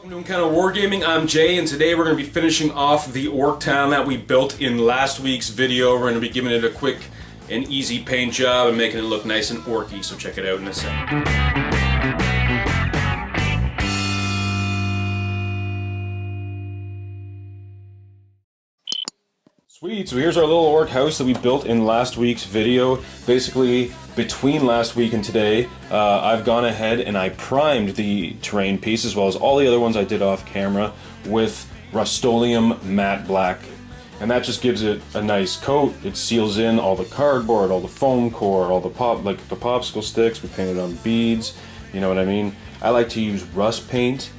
Welcome to Encounter Wargaming. I'm Jay, and today we're going to be finishing off the orc town that we built in last week's video. We're going to be giving it a quick and easy paint job and making it look nice and orky, so check it out in a sec. Sweet, so here's our little orc house that we built in last week's video. Basically, between last week and today, I've gone ahead and I primed the terrain piece, as well as all the other ones I did off camera, with Rust-Oleum matte black. And that just gives it a nice coat. It seals in all the cardboard, all the foam core, all the popsicle sticks. We painted on beads, you know what I mean? I like to use rust paint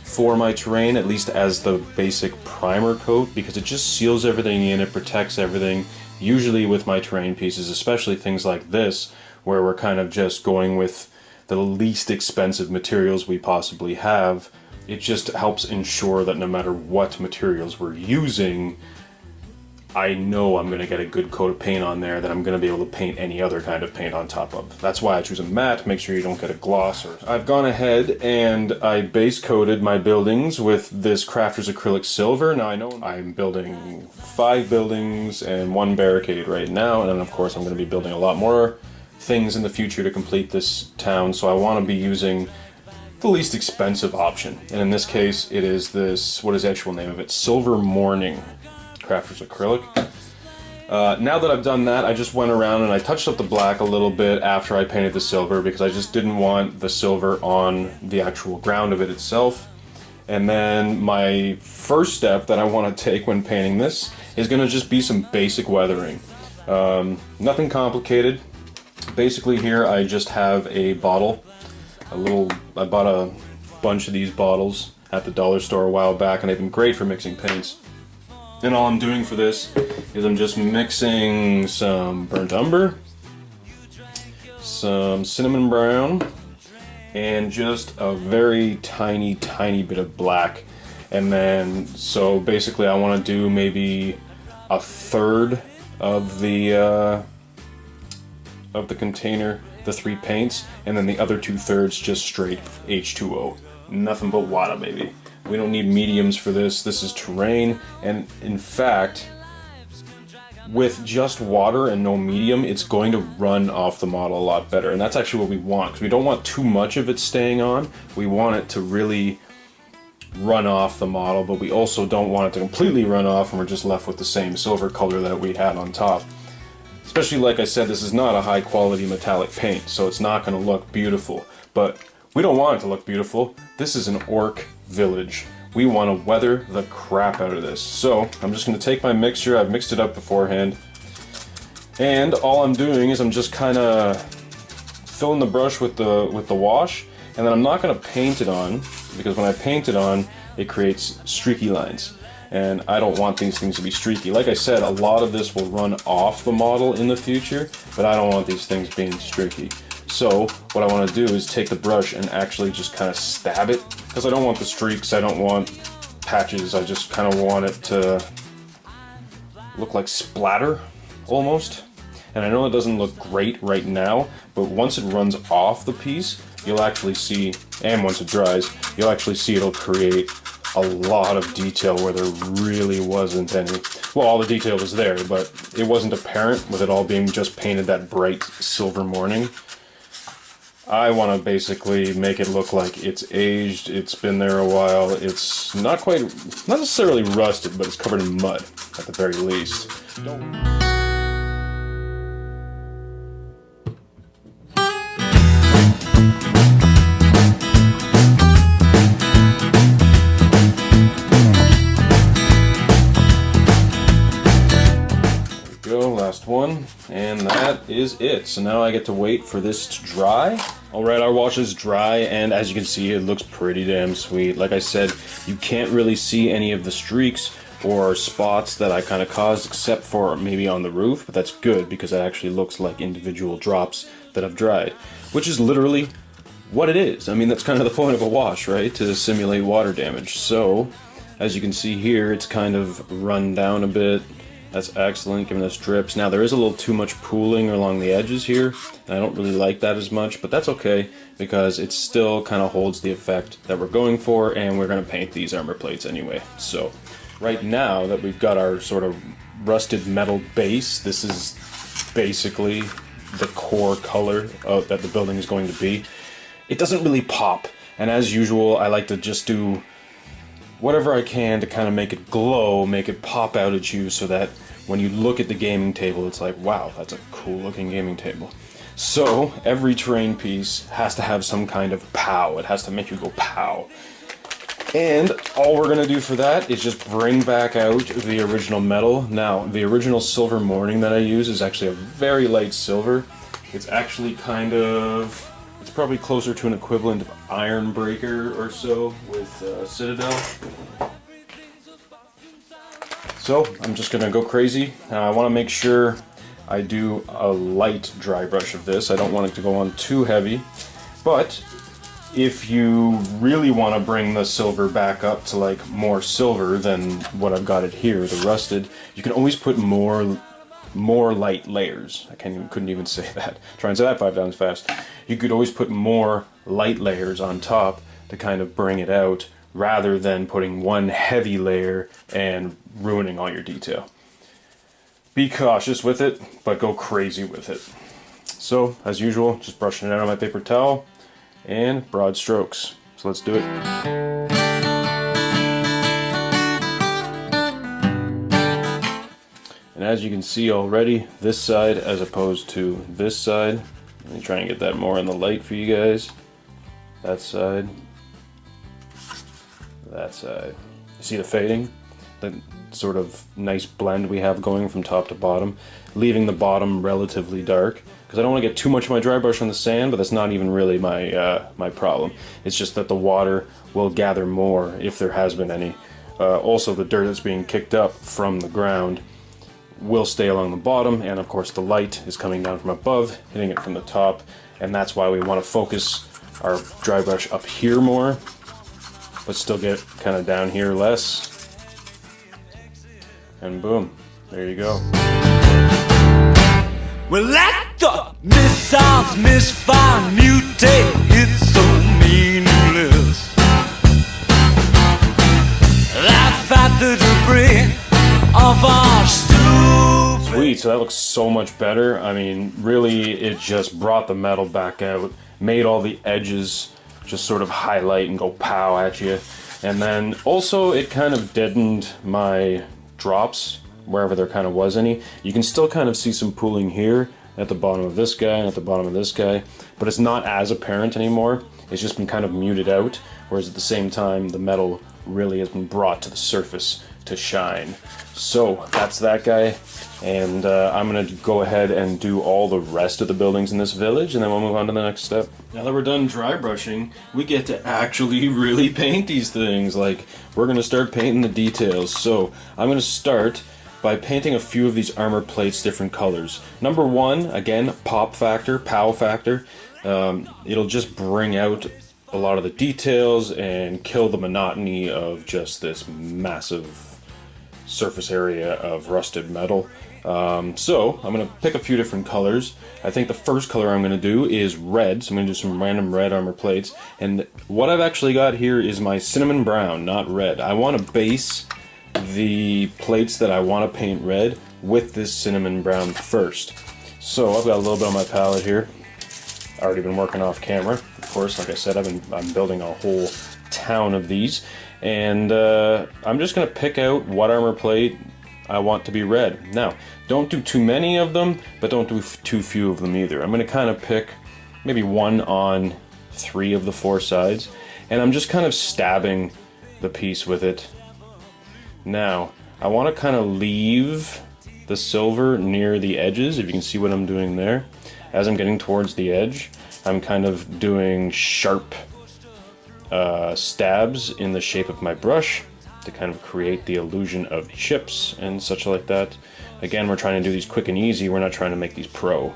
for my terrain, at least as the basic primer coat, because it just seals everything in, it protects everything. Usually with my terrain pieces, especially things like this, where we're kind of just going with the least expensive materials we possibly have, it just helps ensure that no matter what materials we're using, I know I'm going to get a good coat of paint on there that I'm going to be able to paint any other kind of paint on top of. That's why I choose a matte, make sure you don't get a gloss. I've gone ahead and I base coated my buildings with this Crafter's acrylic silver. Now I know I'm building 5 buildings and 1 barricade right now, and then of course I'm going to be building a lot more things in the future to complete this town, so I want to be using the least expensive option. And in this case it is this, what is the actual name of it? Silver Morning Crafter's acrylic. Now that I've done that, I just went around and I touched up the black a little bit after I painted the silver, because I just didn't want the silver on the actual ground of it itself. And then my first step that I want to take when painting this is going to just be some basic weathering. Nothing complicated. Basically here I just have a bottle, I bought a bunch of these bottles at the dollar store a while back, and they've been great for mixing paints. And all I'm doing for this is I'm just mixing some burnt umber, some cinnamon brown, and just a very tiny bit of black. And then, so basically I want to do maybe a third of the container, the 3 paints, and then the other 2/3 just straight H2O. Nothing but water, baby. We don't need mediums for this. This is terrain, and in fact, with just water and no medium, it's going to run off the model a lot better. And that's actually what we want, because we don't want too much of it staying on. We want it to really run off the model, but we also don't want it to completely run off and we're just left with the same silver color that we had on top. Especially, like I said, this is not a high quality metallic paint, so it's not going to look beautiful. But we don't want it to look beautiful. This is an orc village. We want to weather the crap out of this. So I'm just going to take my mixture. I've mixed it up beforehand, and all I'm doing is I'm just kind of filling the brush with the wash, and then I'm not going to paint it on, because when I paint it on, it creates streaky lines, and I don't want these things to be streaky. Like I said, a lot of this will run off the model in the future, but I don't want these things being streaky. So what I want to do is take the brush and actually just kind of stab it, because I don't want the streaks, I don't want patches, I just kind of want it to look like splatter, almost. And I know it doesn't look great right now, but once it runs off the piece, you'll actually see, and once it dries, you'll actually see it'll create a lot of detail where there really wasn't any. Well, all the detail was there, but it wasn't apparent with it all being just painted that bright silver morning. I want to basically make it look like it's aged, it's been there a while, it's not necessarily rusted, but it's covered in mud, at the very least. Last one, and that is it. So now I get to wait for this to dry. Alright, our wash is dry, and as you can see, it looks pretty damn sweet. Like I said, you can't really see any of the streaks or spots that I kind of caused, except for maybe on the roof, but that's good because it actually looks like individual drops that have dried, which is literally what it is. I mean, that's kind of the point of a wash, right? To simulate water damage. So, as you can see here, it's kind of run down a bit. That's excellent, giving us drips. Now there is a little too much pooling along the edges here, and I don't really like that as much, but that's okay because it still kind of holds the effect that we're going for, and we're going to paint these armor plates anyway. So right now that we've got our sort of rusted metal base, this is basically the core color that the building is going to be. It doesn't really pop, and as usual I like to just do whatever I can to kind of make it glow, make it pop out at you, so that when you look at the gaming table, it's like, wow, that's a cool looking gaming table. So every terrain piece has to have some kind of pow. It has to make you go pow. And all we're gonna do for that is just bring back out the original metal. Now, the original silver morning that I use is actually a very light silver. It's actually kind of, it's probably closer to an equivalent of Iron Breaker or so with Citadel. So I'm just gonna go crazy. I want to make sure I do a light dry brush of this. I don't want it to go on too heavy, but if you really want to bring the silver back up to like more silver than what I've got it here, the rusted, you can always put more light layers. I couldn't even say that. Try and say that 5 times fast. You could always put more light layers on top to kind of bring it out, rather than putting one heavy layer and ruining all your detail. Be cautious with it, but go crazy with it. So, as usual, just brushing it out on my paper towel and broad strokes. So let's do it. And as you can see already, this side as opposed to this side, let me try and get that more in the light for you guys. That side. That side. You see the fading? The sort of nice blend we have going from top to bottom, leaving the bottom relatively dark, because I don't want to get too much of my dry brush on the sand, but that's not even really my problem. It's just that the water will gather more if there has been any. Also, the dirt that's being kicked up from the ground will stay along the bottom, and of course the light is coming down from above, hitting it from the top, and that's why we want to focus our dry brush up here more, but still get kind of down here less. And boom, there you go. Well, let the missiles misfire, mutate, it's so meaningless. Laugh at the debris of our stupid. Sweet, so that looks so much better. I mean, really, it just brought the metal back out, made all the edges just sort of highlight and go pow at you. And then also it kind of deadened my drops wherever there kind of was any. You can still kind of see some pooling here at the bottom of this guy and at the bottom of this guy, but it's not as apparent anymore. It's just been kind of muted out, whereas at the same time the metal really has been brought to the surface to shine. So that's that guy, and I'm gonna go ahead and do all the rest of the buildings in this village, and then we'll move on to the next step. Now that we're done dry brushing, we get to actually really paint these things. Like, we're gonna start painting the details. So I'm gonna start by painting a few of these armor plates different colors. Number one, again, pop factor, pow factor. It'll just bring out a lot of the details and kill the monotony of just this massive surface area of rusted metal. So I'm going to pick a few different colors. I think the first color I'm going to do is red, so I'm going to do some random red armor plates. And what I've actually got here is my cinnamon brown, not red. I want to base the plates that I want to paint red with this cinnamon brown first. So I've got a little bit on my palette here. Already been working off camera. Of course, like I said, I'm building a whole town of these. And I'm just going to pick out what armor plate I want to be red. Now, don't do too many of them, but don't do too few of them either. I'm going to kind of pick maybe one on 3 of the 4 sides, and I'm just kind of stabbing the piece with it. Now, I want to kind of leave the silver near the edges, if you can see what I'm doing there. As I'm getting towards the edge, I'm kind of doing sharp stabs in the shape of my brush to kind of create the illusion of chips and such like that. Again, we're trying to do these quick and easy, we're not trying to make these pro.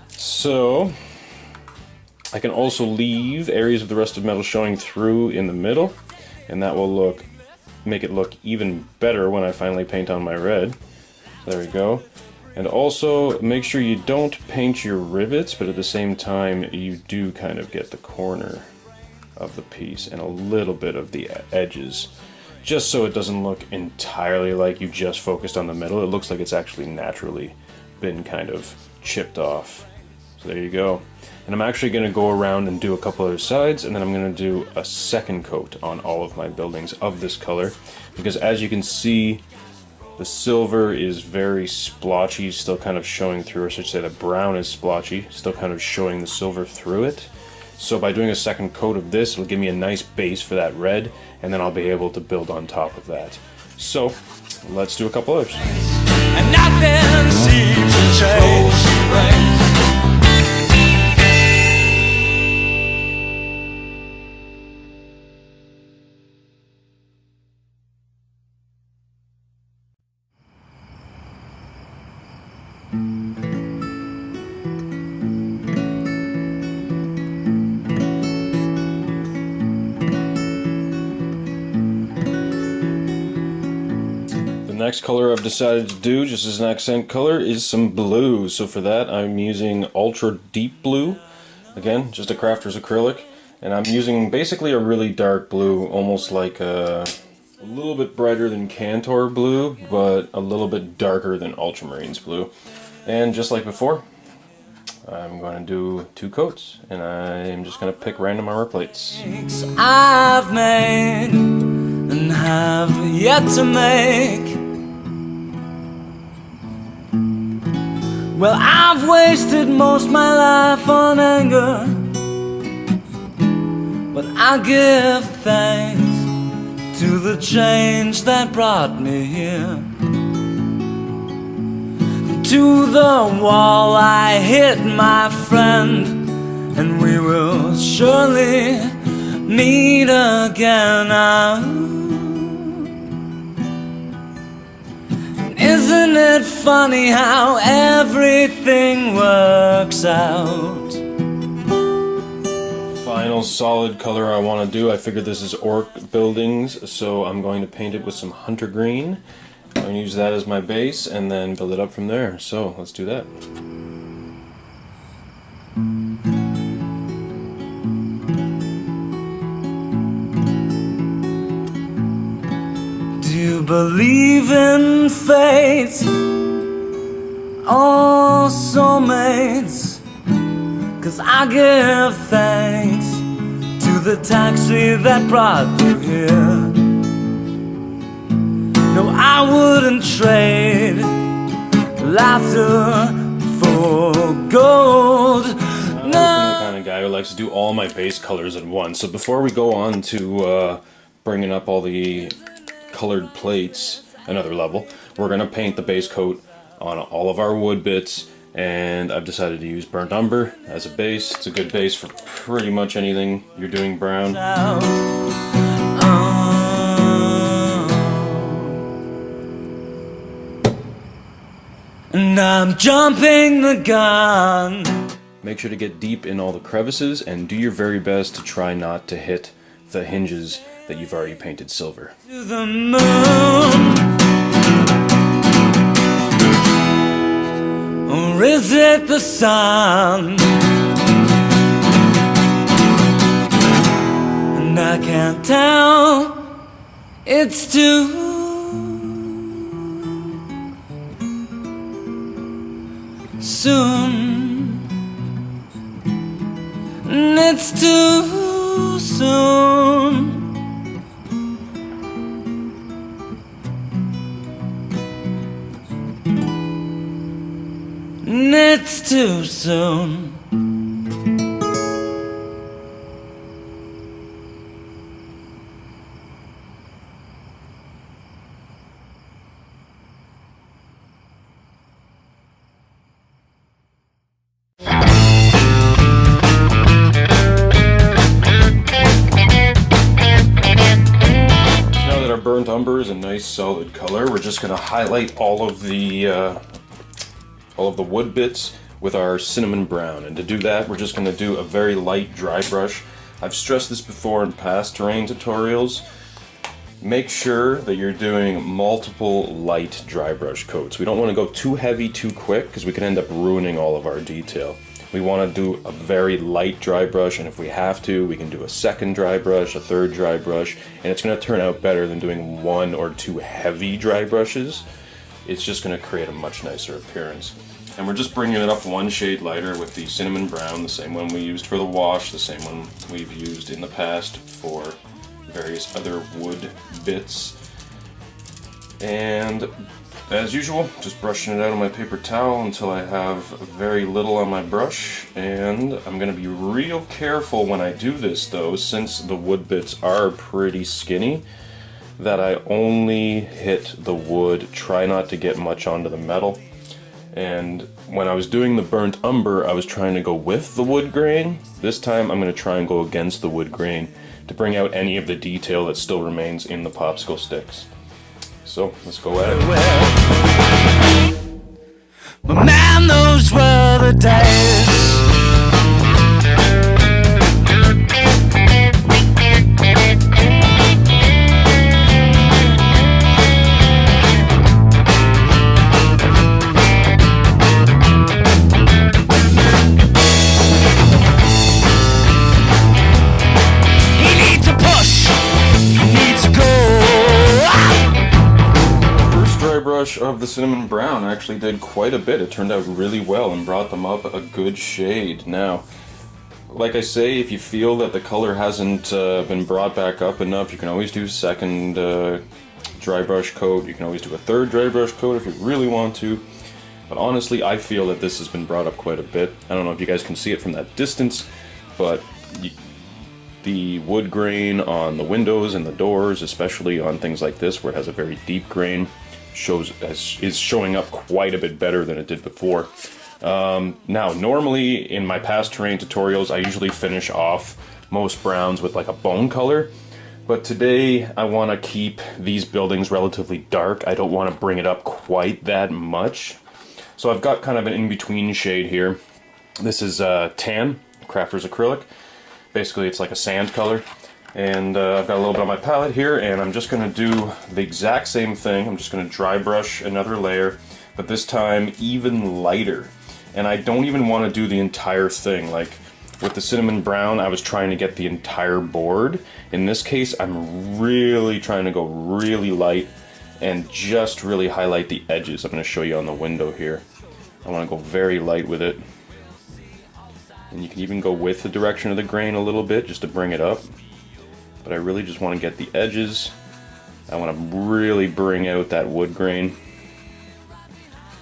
So, I can also leave areas of the rusted metal showing through in the middle, and that will make it look even better when I finally paint on my red. There we go. And also, make sure you don't paint your rivets, but at the same time, you do kind of get the corner of the piece and a little bit of the edges. Just so it doesn't look entirely like you just focused on the middle. It looks like it's actually naturally been kind of chipped off. So there you go. And I'm actually going to go around and do a couple other sides, and then I'm going to do a second coat on all of my buildings of this color. Because as you can see, the silver is very splotchy, still kind of showing through, or I should say the brown is splotchy, still kind of showing the silver through it. So by doing a second coat of this, it'll give me a nice base for that red, and then I'll be able to build on top of that. So, let's do a couple others. And nothing seems to change. The next color I've decided to do, just as an accent color, is some blue. So for that, I'm using Ultra Deep Blue. Again, just a crafter's acrylic. And I'm using basically a really dark blue, almost like a little bit brighter than Cantor blue, but a little bit darker than Ultramarines blue. And just like before, I'm going to do 2 coats, and I'm just going to pick random armor plates. I've made and have yet to make. Well, I've wasted most my life on anger, but I give thanks to the change that brought me here. To the wall I hit, my friend, and we will surely meet again. Isn't it funny how everything works out? Final solid color I want to do, I figured this is orc buildings, so I'm going to paint it with some hunter green. I'm going to use that as my base and then build it up from there. So let's do that. Do you believe in fate or soulmates? 'Cause I give thanks to the taxi that brought you here. No, I wouldn't trade laughter for gold. I'm the kind of guy who likes to do all my base colors at once. So before we go on to bringing up all the colored plates another level, we're going to paint the base coat on all of our wood bits. And I've decided to use burnt umber as a base. It's a good base for pretty much anything you're doing brown. And I'm jumping the gun. Make sure to get deep in all the crevices and do your very best to try not to hit the hinges that you've already painted silver. To the moon. Or is it the sun? And I can't tell. It's too soon. And it's too soon. And it's too soon. Burnt umber is a nice solid color. We're just going to highlight all of the wood bits with our cinnamon brown, and to do that we're just going to do a very light dry brush. I've stressed this before in past terrain tutorials. make sure that you're doing multiple light dry brush coats. We don't want to go too heavy too quick because we can end up ruining all of our detail. We want to do a very light dry brush, and if we have to, we can do a second dry brush, a third dry brush, and it's going to turn out better than doing 1 or 2 heavy dry brushes. It's just going to create a much nicer appearance. And we're just bringing it up 1 shade lighter with the cinnamon brown, the same one we used for the wash, the same one we've used in the past for various other wood bits. And as usual, just brushing it out on my paper towel until I have very little on my brush. And I'm going to be real careful when I do this though, since the wood bits are pretty skinny, that I only hit the wood, try not to get much onto the metal. And when I was doing the burnt umber, I was trying to go with the wood grain. This time I'm going to try and go against the wood grain to bring out any of the detail that still remains in the popsicle sticks. So let's go at it. My man, those were the days. Of the cinnamon brown actually did quite a bit. It turned out really well and brought them up a good shade. Now, like I say, if you feel that the color hasn't been brought back up enough, you can always do second dry brush coat. You can always do a third dry brush coat if you really want to. But honestly, I feel that this has been brought up quite a bit. I don't know if you guys can see it from that distance, but the wood grain on the windows and the doors, especially on things like this where it has a very deep grain, is showing up quite a bit better than it did before. Now, normally in my past terrain tutorials, I usually finish off most browns with like a bone color, but today I want to keep these buildings relatively dark. I don't want to bring it up quite that much. So I've got kind of an in-between shade here. This is tan, Crafter's acrylic. Basically it's like a sand color. And I've got a little bit on my palette here, and I'm just going to do the exact same thing. I'm just going to dry brush another layer, but this time even lighter. And I don't even want to do the entire thing. Like with the cinnamon brown, I was trying to get the entire board. In this case, I'm really trying to go really light and just really highlight the edges. I'm going to show you on the window here. I want to go very light with it. And you can even go with the direction of the grain a little bit just to bring it up. But I really just want to get the edges. I want to really bring out that wood grain.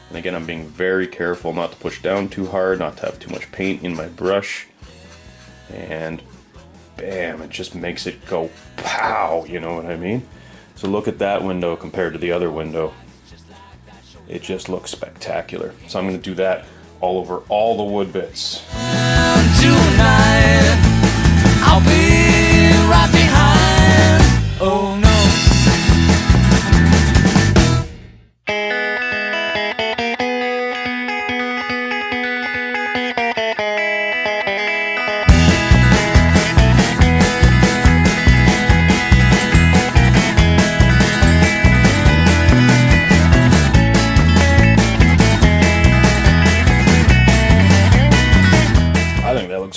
And again, I'm being very careful not to push down too hard, not to have too much paint in my brush. And bam, it just makes it go pow, you know what I mean? So look at that window compared to the other window. It just looks spectacular. So I'm going to do that all over all the wood bits. Tonight, I'll be right behind. Oh no.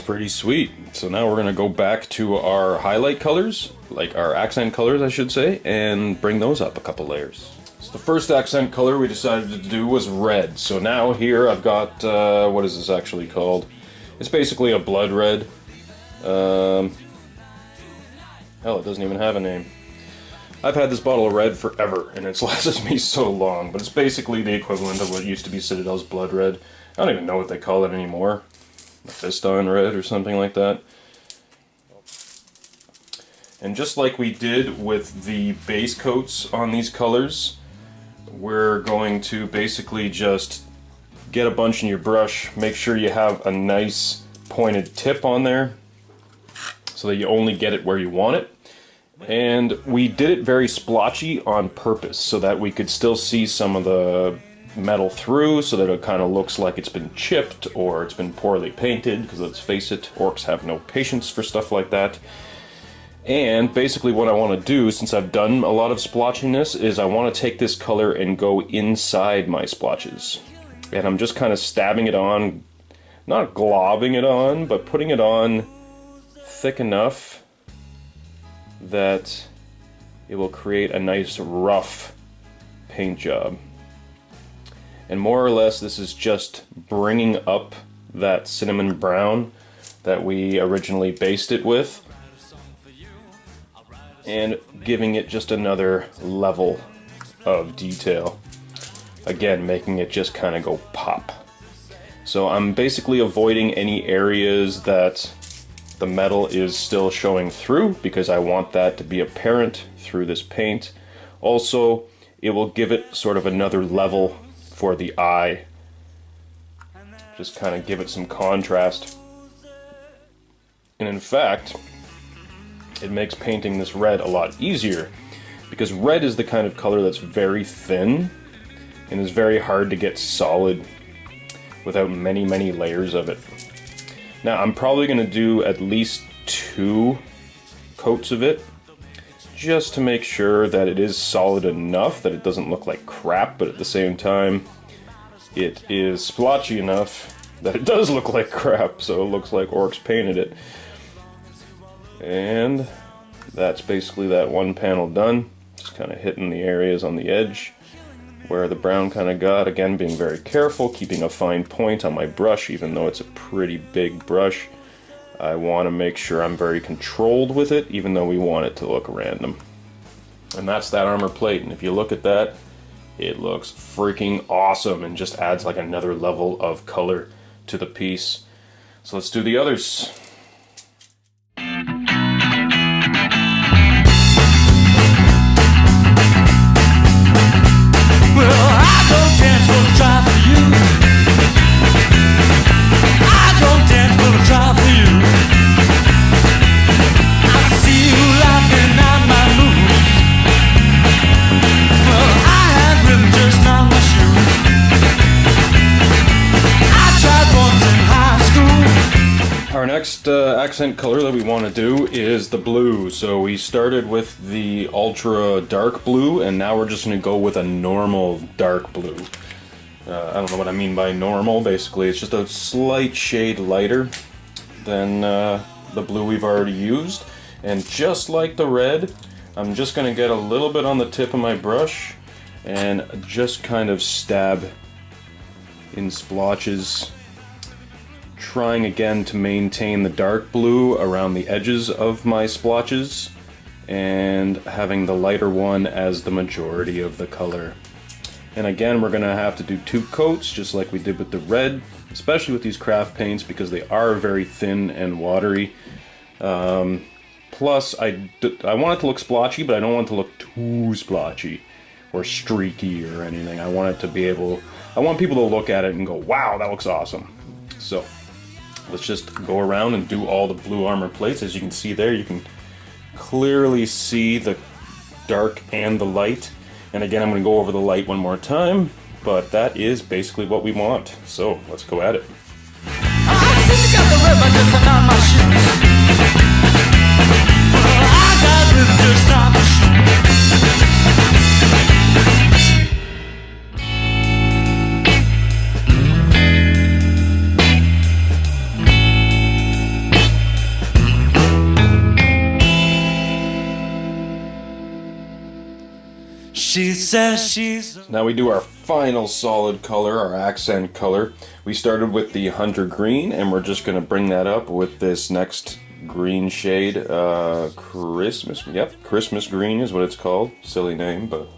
Pretty sweet. So now we're going to go back to our highlight colors, like our accent colors I should say, and bring those up a couple layers. So the first accent color we decided to do was red. So now here I've got, what is this actually called? It's basically a blood red. Hell, it doesn't even have a name. I've had this bottle of red forever, and it's lasted me so long, but it's basically the equivalent of what used to be Citadel's blood red. I don't even know what they call it anymore. Fiston red or something like that. And just like we did with the base coats on these colors, we're going to basically just get a bunch in your brush, make sure you have a nice pointed tip on there so that you only get it where you want it. And we did it very splotchy on purpose so that we could still see some of the metal through, so that it kind of looks like it's been chipped or it's been poorly painted, because let's face it, orcs have no patience for stuff like that. And basically what I want to do, since I've done a lot of splotchiness, is I want to take this color and go inside my splotches. And I'm just kind of stabbing it on, not globbing it on, but putting it on thick enough that it will create a nice rough paint job. And more or less this is just bringing up that cinnamon brown that we originally based it with, and giving it just another level of detail. Again, making it just kind of go pop. So I'm basically avoiding any areas that the metal is still showing through, because I want that to be apparent through this paint. Also, it will give it sort of another level for the eye. Just kind of give it some contrast. And in fact, it makes painting this red a lot easier, because red is the kind of color that's very thin and is very hard to get solid without many layers of it. Now I'm probably going to do at least 2 coats of it, just to make sure that it is solid enough that it doesn't look like crap, but at the same time it is splotchy enough that it does look like crap, so it looks like orcs painted it. And that's basically that one panel done. Just kind of hitting the areas on the edge where the brown kind of got. Again, being very careful, keeping a fine point on my brush, even though it's a pretty big brush. I want to make sure I'm very controlled with it, even though we want it to look random. And that's that armor plate, and if you look at that, it looks freaking awesome and just adds like another level of color to the piece. So let's do the others. Our next accent color that we want to do is the blue. So we started with the ultra dark blue, and now we're just going to go with a normal dark blue. I don't know what I mean by normal. Basically, it's just a slight shade lighter than the blue we've already used. And just like the red, I'm just going to get a little bit on the tip of my brush and just kind of stab in splotches, trying again to maintain the dark blue around the edges of my splotches and having the lighter one as the majority of the color. And again, we're going to have to do 2 coats just like we did with the red, especially with these craft paints, because they are very thin and watery. Plus, I want it to look splotchy, but I don't want it to look too splotchy or streaky or anything. I want people to look at it and go, wow, that looks awesome. So let's just go around and do all the blue armor plates. As you can see there, you can clearly see the dark and the light. And again, I'm going to go over the light one more time, but that is basically what we want. So let's go at it. She says she's... Now we do our final solid color, our accent color. We started with the Hunter Green, and we're just going to bring that up with this next green shade. Christmas Green is what it's called. Silly name, but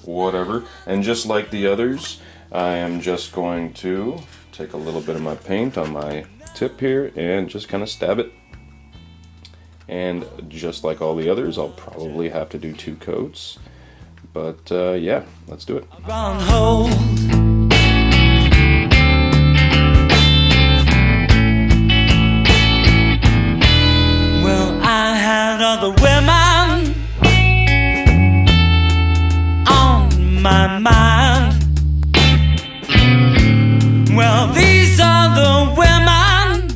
whatever. And just like the others, I am just going to take a little bit of my paint on my tip here and just kind of stab it. And just like all the others, I'll probably have to do 2 coats. But yeah, let's do it. Well, I had other women on my mind. Well, these are the women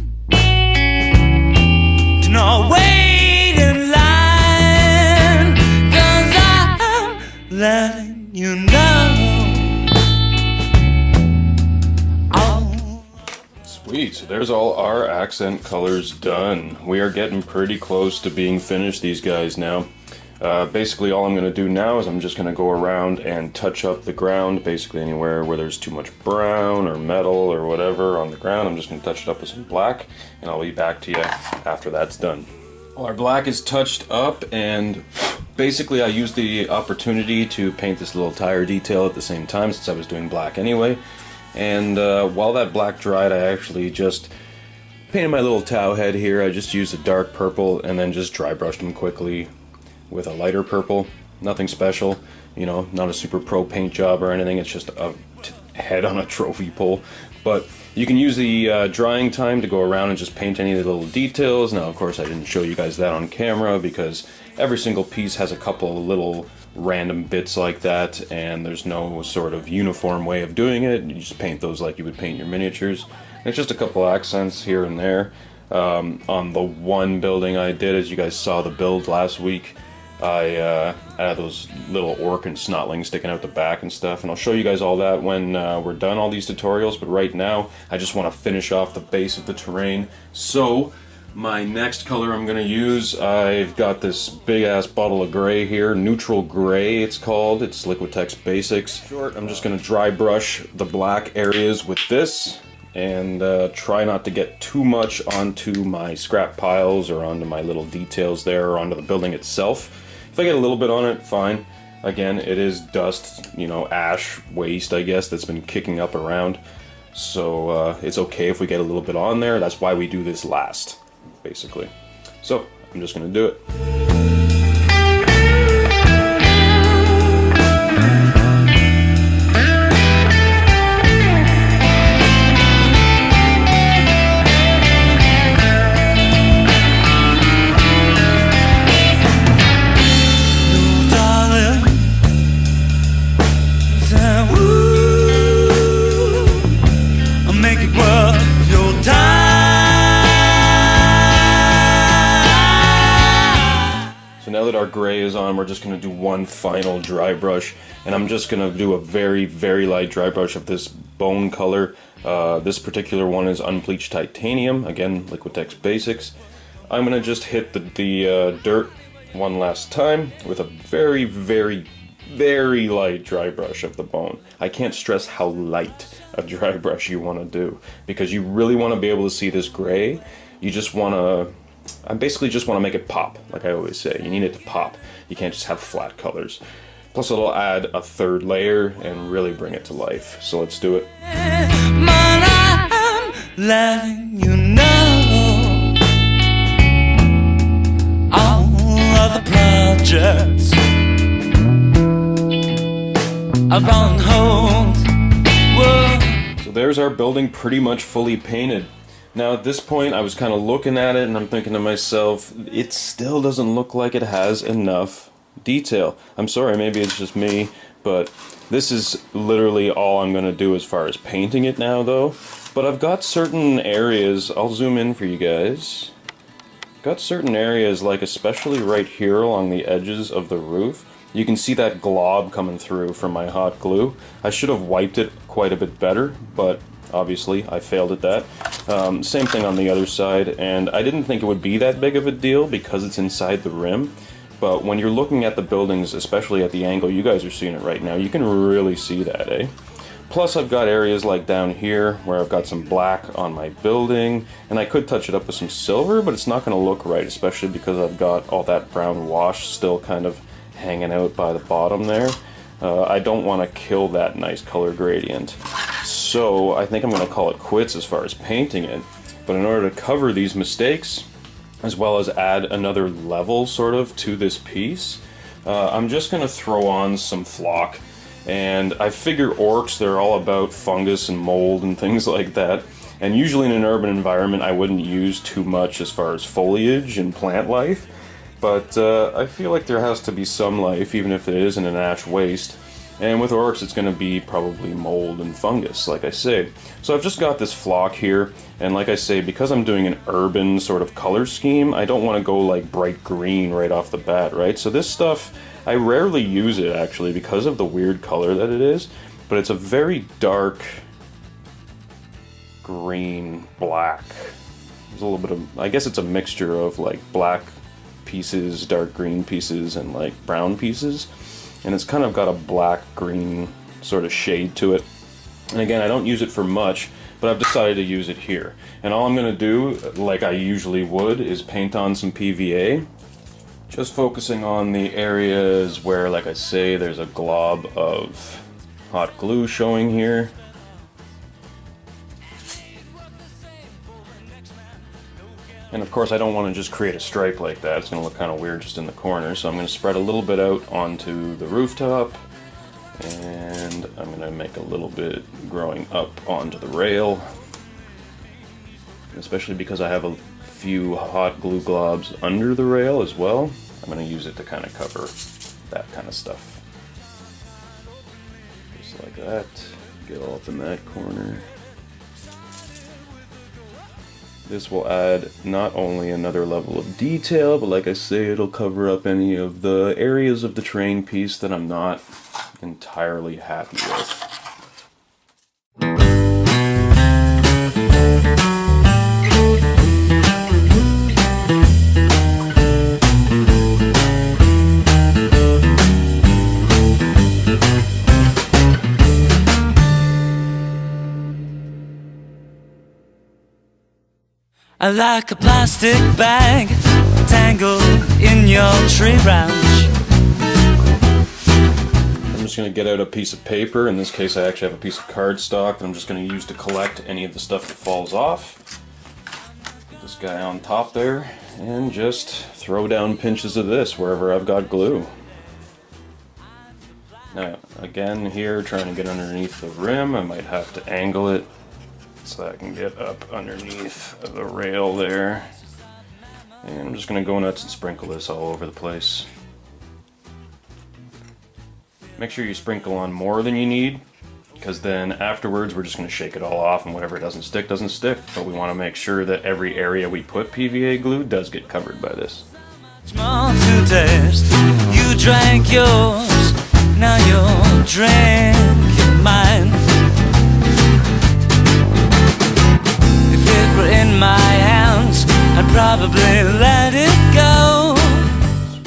do not wait in line. letting you know. Oh. Sweet, so there's all our accent colors done. We are getting pretty close to being finished, these guys, now. Basically all I'm going to do now is I'm just going to go around and touch up the ground, basically anywhere where there's too much brown or metal or whatever on the ground. I'm just going to touch it up with some black, and I'll be back to you after that's done. Well, our black is touched up, and basically I used the opportunity to paint this little tire detail at the same time since I was doing black anyway. And while that black dried, I actually just painted my little tow head here. I just used a dark purple and then just dry brushed them quickly with a lighter purple. Nothing special, you know, not a super pro paint job or anything. It's just a head on a trophy pole. But you can use the drying time to go around and just paint any of the little details. Now, of course, I didn't show you guys that on camera because every single piece has a couple of little random bits like that, and there's no sort of uniform way of doing it. You just paint those like you would paint your miniatures. And it's just a couple accents here and there. On the one building I did, as you guys saw the build last week, I had those little orc and snotlings sticking out the back and stuff, and I'll show you guys all that when we're done all these tutorials, but right now I just want to finish off the base of the terrain. So my next color I'm going to use, I've got this big ass bottle of gray here, neutral gray it's called, it's Liquitex Basics. Short, I'm just going to dry brush the black areas with this, and try not to get too much onto my scrap piles or onto my little details there or onto the building itself. If I get a little bit on it, fine. Again, it is dust, you know, ash, waste, I guess, that's been kicking up around. So it's okay if we get a little bit on there. That's why we do this last, basically. So I'm just going to do it. Our gray is on, we're just going to do one final dry brush, and I'm just going to do a very, very light dry brush of this bone color. This particular one is unbleached titanium, again, Liquitex Basics. I'm going to just hit the dirt one last time with a very, very, very light dry brush of the bone. I can't stress how light a dry brush you want to do, because you really want to be able to see this gray. You just want to I basically just want to make it pop, like I always say. You need it to pop. You can't just have flat colors. Plus it'll add a third layer and really bring it to life. So let's do it. I'm letting you know all of the projects are on hold. Whoa. So there's our building pretty much fully painted. Now at this point I was kind of looking at it and I'm thinking to myself, it still doesn't look like it has enough detail. I'm sorry, maybe it's just me, but this is literally all I'm going to do as far as painting it now though. But I've got certain areas, I'll zoom in for you guys. Got certain areas, like especially right here along the edges of the roof. You can see that glob coming through from my hot glue. I should have wiped it quite a bit better, but obviously I failed at that. Same thing on the other side, and I didn't think it would be that big of a deal because it's inside the rim. But when you're looking at the buildings, especially at the angle you guys are seeing it right now, you can really see that, eh? Plus I've got areas like down here where I've got some black on my building, and I could touch it up with some silver, but it's not going to look right, especially because I've got all that brown wash still kind of hanging out by the bottom there. I don't want to kill that nice color gradient. So I think I'm going to call it quits as far as painting it. But in order to cover these mistakes, as well as add another level sort of to this piece, I'm just going to throw on some flock. And I figure orcs, they're all about fungus and mold and things like that. And usually in an urban environment I wouldn't use too much as far as foliage and plant life. But I feel like there has to be some life, even if it is in an ash waste. And with orcs, it's going to be probably mold and fungus, like I say. So I've just got this flock here, and like I say, because I'm doing an urban sort of color scheme, I don't want to go like bright green right off the bat, right? So this stuff, I rarely use it actually because of the weird color that it is, but it's a very dark green black. There's a little bit of, I guess it's a mixture of like black pieces, dark green pieces, and like brown pieces, and it's kind of got a black green sort of shade to it. And again, I don't use it for much, but I've decided to use it here. And all I'm going to do, like I usually would, is paint on some PVA. Just focusing on the areas where, like I say, there's a glob of hot glue showing here. And of course I don't want to just create a stripe like that, it's going to look kind of weird just in the corner, so I'm going to spread a little bit out onto the rooftop, and I'm going to make a little bit growing up onto the rail, especially because I have a few hot glue globs under the rail as well. I'm going to use it to kind of cover that kind of stuff. Just like that, get all up in that corner. This will add not only another level of detail, but like I say, it'll cover up any of the areas of the terrain piece that I'm not entirely happy with. I like a plastic bag tangled in your tree branch. I'm just going to get out a piece of paper. In this case I actually have a piece of cardstock that I'm just going to use to collect any of the stuff that falls off. Put this guy on top there and just throw down pinches of this wherever I've got glue. Now again here, trying to get underneath the rim, I might have to angle it so that I can get up underneath the rail there. And I'm just going to go nuts and sprinkle this all over the place. Make sure you sprinkle on more than you need, because then afterwards we're just going to shake it all off, and whatever doesn't stick, doesn't stick. But we want to make sure that every area we put PVA glue does get covered by this. Small to taste, you drank yours, now you're drinking mine. In my hands, I'd probably let it go.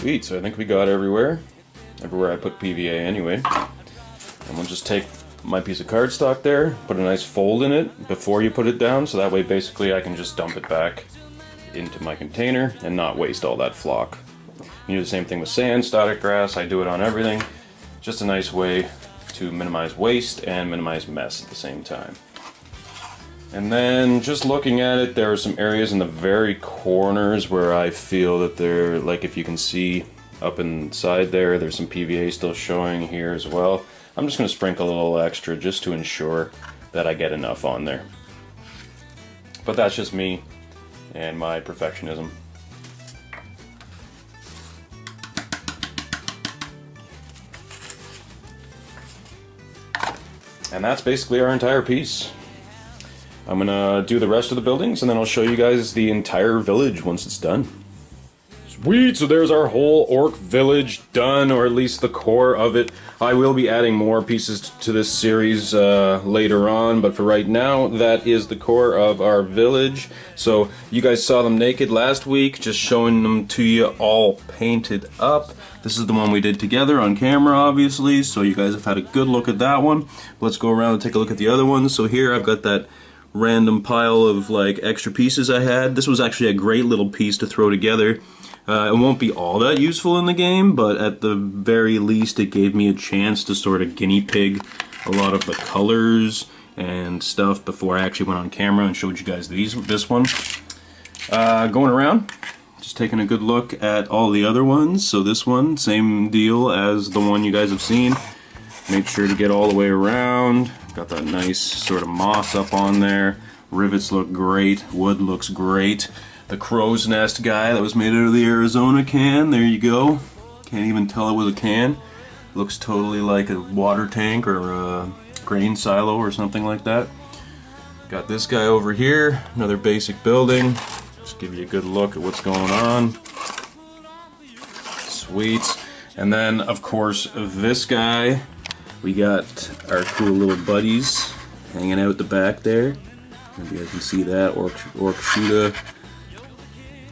Sweet, so I think we got everywhere I put PVA anyway. And we'll just take my piece of cardstock there, put a nice fold in it before you put it down, so that way basically I can just dump it back into my container and not waste all that flock. You do the same thing with sand, static grass, I do it on everything. Just a nice way to minimize waste and minimize mess at the same time. And then just looking at it, there are some areas in the very corners where I feel that they're, like if you can see up inside there, there's some PVA still showing here as well. I'm just going to sprinkle a little extra just to ensure that I get enough on there. But that's just me and my perfectionism. And that's basically our entire piece. I'm gonna do the rest of the buildings and then I'll show you guys the entire village once it's done. Sweet, so there's our whole orc village done, or at least the core of it. I will be adding more pieces to this series later on, but for right now, that is the core of our village. So you guys saw them naked last week, just showing them to you all painted up. This is the one we did together on camera, obviously, so you guys have had a good look at that one. Let's go around and take a look at the other ones. So here I've got that random pile of like extra pieces I had. This was actually a great little piece to throw together. It won't be all that useful in the game, but at the very least it gave me a chance to sort of guinea pig a lot of the colors and stuff before I actually went on camera and showed you guys this one. Going around, just taking a good look at all the other ones. So this one, same deal as the one you guys have seen. Make sure to get all the way around. Got that nice sort of moss up on there. Rivets look great. Wood looks great. The crow's nest guy that was made out of the Arizona can. There you go. Can't even tell it was a can. Looks totally like a water tank or a grain silo or something like that. Got this guy over here. Another basic building. Just give you a good look at what's going on. Sweet. And then, of course, this guy. We got our cool little buddies hanging out the back there. Maybe you guys can see that. Orc shooter.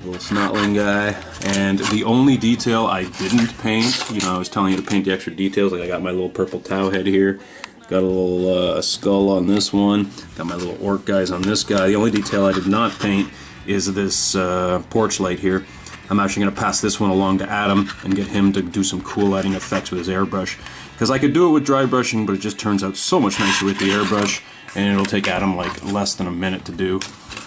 Little snotling guy. And the only detail I didn't paint, you know, I was telling you to paint the extra details. Like I got my little purple towel head here. Got a little skull on this one. Got my little orc guys on this guy. The only detail I did not paint is this porch light here. I'm actually going to pass this one along to Adam and get him to do some cool lighting effects with his airbrush. Because I could do it with dry brushing, but it just turns out so much nicer with the airbrush, and it'll take Adam like less than a minute to do.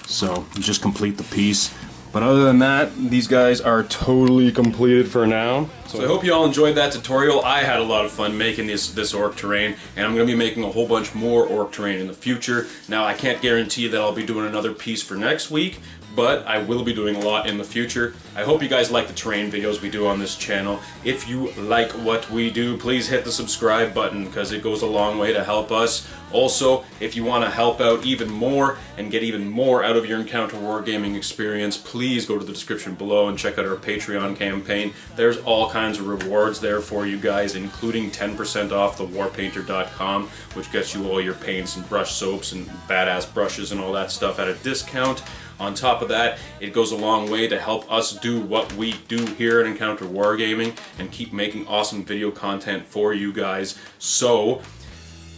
So just complete the piece. But other than that, these guys are totally completed for now. So I hope you all enjoyed that tutorial. I had a lot of fun making this orc terrain, and I'm going to be making a whole bunch more orc terrain in the future. Now, I can't guarantee that I'll be doing another piece for next week, but I will be doing a lot in the future. I hope you guys like the terrain videos we do on this channel. If you like what we do, please hit the subscribe button because it goes a long way to help us. Also, if you want to help out even more and get even more out of your Encounter Wargaming experience, please go to the description below and check out our Patreon campaign. There's all kinds of rewards there for you guys, including 10% off the warpainter.com, which gets you all your paints and brush soaps and badass brushes and all that stuff at a discount. On top of that, it goes a long way to help us do what we do here at Encounter Wargaming and keep making awesome video content for you guys. So,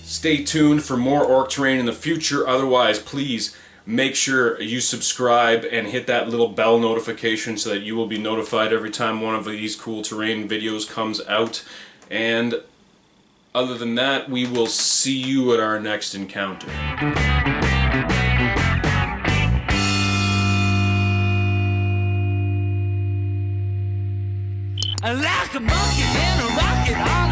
stay tuned for more orc terrain in the future. Otherwise, please make sure you subscribe and hit that little bell notification so that you will be notified every time one of these cool terrain videos comes out. And other than that, we will see you at our next encounter. Like a monkey in a rocket.